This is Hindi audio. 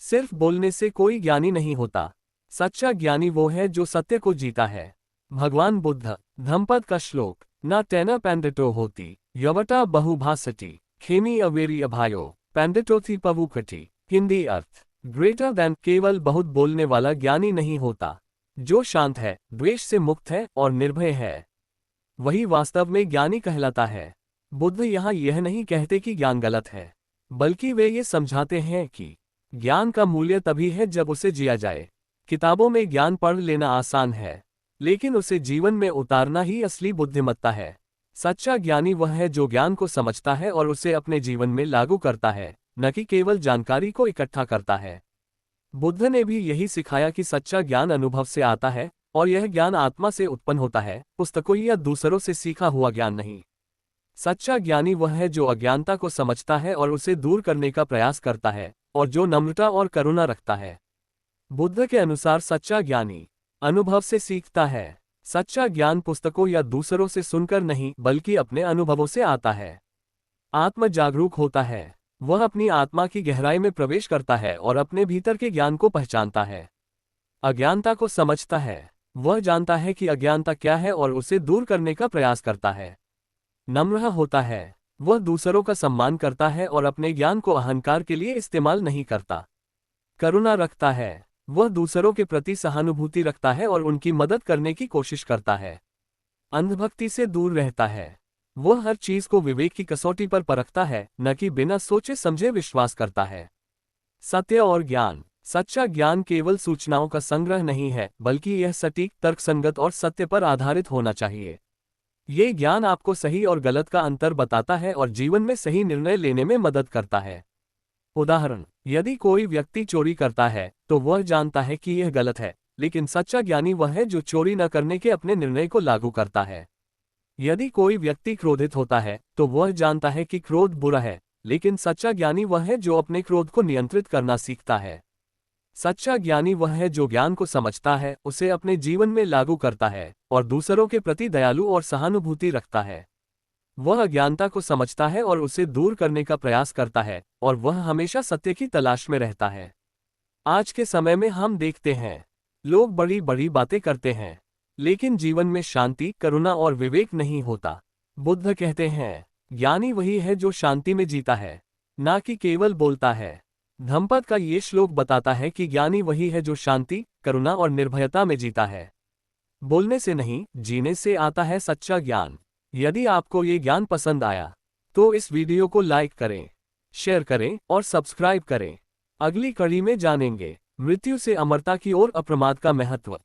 सिर्फ बोलने से कोई ज्ञानी नहीं होता। सच्चा ज्ञानी वो है जो सत्य को जीता है। भगवान बुद्ध, धम्मपद का श्लोक, न तेन पेंडितो होती यवटा बहुभासति खेमी अवेरी अभायो पेंडितो थी पवुकटी। हिंदी अर्थ, ग्रेटर देन केवल बहुत बोलने वाला ज्ञानी नहीं होता। जो शांत है, द्वेष से मुक्त है और निर्भय है, वही वास्तव में ज्ञानी कहलाता है। बुद्ध यहाँ यह नहीं कहते कि ज्ञान गलत है, बल्कि वे ये समझाते हैं कि ज्ञान का मूल्य तभी है जब उसे जिया जाए। किताबों में ज्ञान पढ़ लेना आसान है, लेकिन उसे जीवन में उतारना ही असली बुद्धिमत्ता है। सच्चा ज्ञानी वह है जो ज्ञान को समझता है और उसे अपने जीवन में लागू करता है, न कि केवल जानकारी को इकट्ठा करता है। बुद्ध ने भी यही सिखाया कि सच्चा ज्ञान अनुभव से आता है, और यह ज्ञान आत्मा से उत्पन्न होता है, पुस्तकों या दूसरों से सीखा हुआ ज्ञान नहीं। सच्चा ज्ञानी वह है जो अज्ञानता को समझता है और उसे दूर करने का प्रयास करता है, और जो नम्रता और करुणा रखता है। बुद्ध के अनुसार सच्चा ज्ञानी अनुभव से सीखता है। सच्चा ज्ञान पुस्तकों या दूसरों से सुनकर नहीं, बल्कि अपने अनुभवों से आता है। आत्म जागरूक होता है, वह अपनी आत्मा की गहराई में प्रवेश करता है और अपने भीतर के ज्ञान को पहचानता है। अज्ञानता को समझता है, वह जानता है कि अज्ञानता क्या है और उसे दूर करने का प्रयास करता है। नम्र होता है, वह दूसरों का सम्मान करता है और अपने ज्ञान को अहंकार के लिए इस्तेमाल नहीं करता। करुणा रखता है, वह दूसरों के प्रति सहानुभूति रखता है और उनकी मदद करने की कोशिश करता है। अंधभक्ति से दूर रहता है, वह हर चीज को विवेक की कसौटी पर परखता है, न कि बिना सोचे समझे विश्वास करता है। सत्य और ज्ञान, सच्चा ज्ञान केवल सूचनाओं का संग्रह नहीं है, बल्कि यह सटीक, तर्कसंगत और सत्य पर आधारित होना चाहिए। ये ज्ञान आपको सही और गलत का अंतर बताता है और जीवन में सही निर्णय लेने में मदद करता है। उदाहरण, यदि कोई व्यक्ति चोरी करता है तो वह जानता है कि यह गलत है, लेकिन सच्चा ज्ञानी वह है जो चोरी न करने के अपने निर्णय को लागू करता है। यदि कोई व्यक्ति क्रोधित होता है तो वह जानता है कि क्रोध बुरा है, लेकिन सच्चा ज्ञानी वह है जो अपने क्रोध को नियंत्रित करना सीखता है। सच्चा ज्ञानी वह है जो ज्ञान को समझता है, उसे अपने जीवन में लागू करता है और दूसरों के प्रति दयालु और सहानुभूति रखता है। वह अज्ञानता को समझता है और उसे दूर करने का प्रयास करता है, और वह हमेशा सत्य की तलाश में रहता है। आज के समय में हम देखते हैं, लोग बड़ी बड़ी बातें करते हैं, लेकिन जीवन में शांति, करुणा और विवेक नहीं होता। बुद्ध कहते हैं, ज्ञानी वही है जो शांति में जीता है, ना कि केवल बोलता है। धम्मपद का ये श्लोक बताता है कि ज्ञानी वही है जो शांति, करुणा और निर्भयता में जीता है। बोलने से नहीं, जीने से आता है सच्चा ज्ञान। यदि आपको ये ज्ञान पसंद आया तो इस वीडियो को लाइक करें, शेयर करें और सब्सक्राइब करें। अगली कड़ी में जानेंगे मृत्यु से अमरता की ओर अप्रमाद का महत्व।